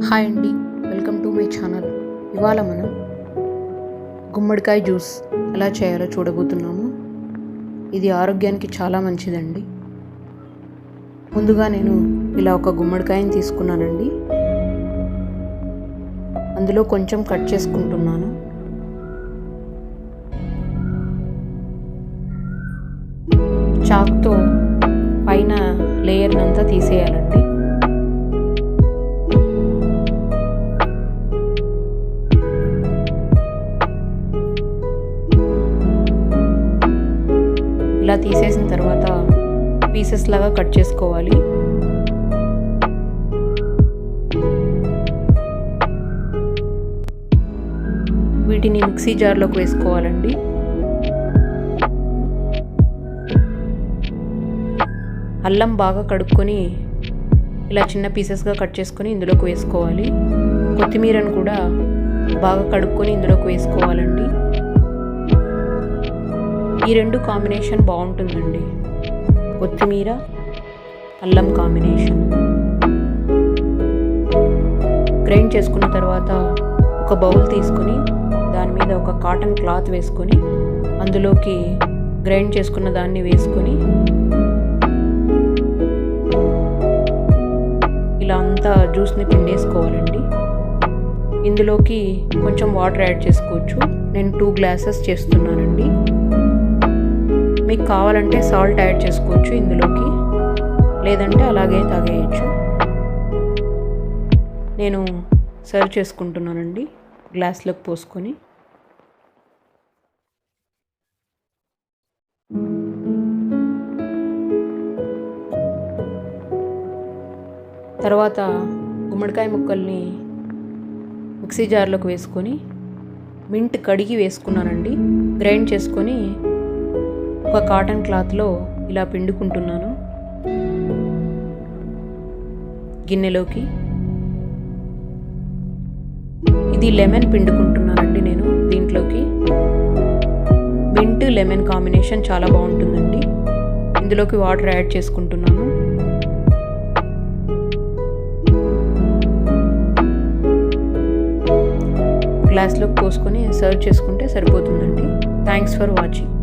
Hi అండి, welcome to my channel. ఇవాళ మనం గుమ్మడికాయ జ్యూస్ ఎలా చేయాలో చూడబోతున్నాము. ఇది ఆరోగ్యానికి చాలా మంచిదండి. ముందుగా నేను ఇలా ఒక గుమ్మడికాయని తీసుకున్నానండి. అందులో కొంచెం కట్ చేసుకుంటున్నాను. చాక్తో పైన లేయర్నంతా తీసేయాలండి. ఇలా తీసేసిన తర్వాత పీసెస్ లాగా కట్ చేసుకోవాలి. వీటిని మిక్సీ జార్లోకి వేసుకోవాలండి. అల్లం బాగా కడుక్కొని ఇలా చిన్న పీసెస్గా కట్ చేసుకొని ఇందులోకి వేసుకోవాలి. కొత్తిమీరను కూడా బాగా కడుక్కొని ఇందులోకి వేసుకోవాలండి. ఈ రెండు కాంబినేషన్ బాగుంటుందండి, కొత్తిమీర అల్లం కాంబినేషన్. గ్రైండ్ చేసుకున్న తర్వాత ఒక బౌల్ తీసుకొని దాని మీద ఒక కాటన్ క్లాత్ వేసుకొని అందులోకి గ్రైండ్ చేసుకున్న దాన్ని వేసుకొని ఇలా అంతా జ్యూస్ని పిండేసుకోవాలండి. ఇందులోకి కొంచెం వాటర్ యాడ్ చేసుకోవచ్చు. నేను 2 గ్లాసెస్ చేస్తున్నానండి. మీకు కావాలంటే సాల్ట్ యాడ్ చేసుకోవచ్చు ఇందులోకి, లేదంటే అలాగే తాగేయచ్చు. నేను సర్వ్ చేసుకుంటున్నానండి గ్లాస్లోకి పోసుకొని. తర్వాత గుమ్మడికాయ ముక్కల్ని మిక్సీ జార్లోకి వేసుకొని మింట్ కడిగి వేసుకున్నానండి. గ్రైండ్ చేసుకొని ఒక కాటన్ క్లాత్లో ఇలా పిండుకుంటున్నాను గిన్నెలోకి. ఇది లెమన్ పిండుకుంటున్నానండి నేను దీంట్లోకి. మింట్ లెమన్ కాంబినేషన్ చాలా బాగుంటుందండి. ఇందులోకి వాటర్ యాడ్ చేసుకుంటున్నాను. గ్లాస్లోకి పోసుకొని సర్వ్ చేసుకుంటే సరిపోతుందండి. Thanks for watching.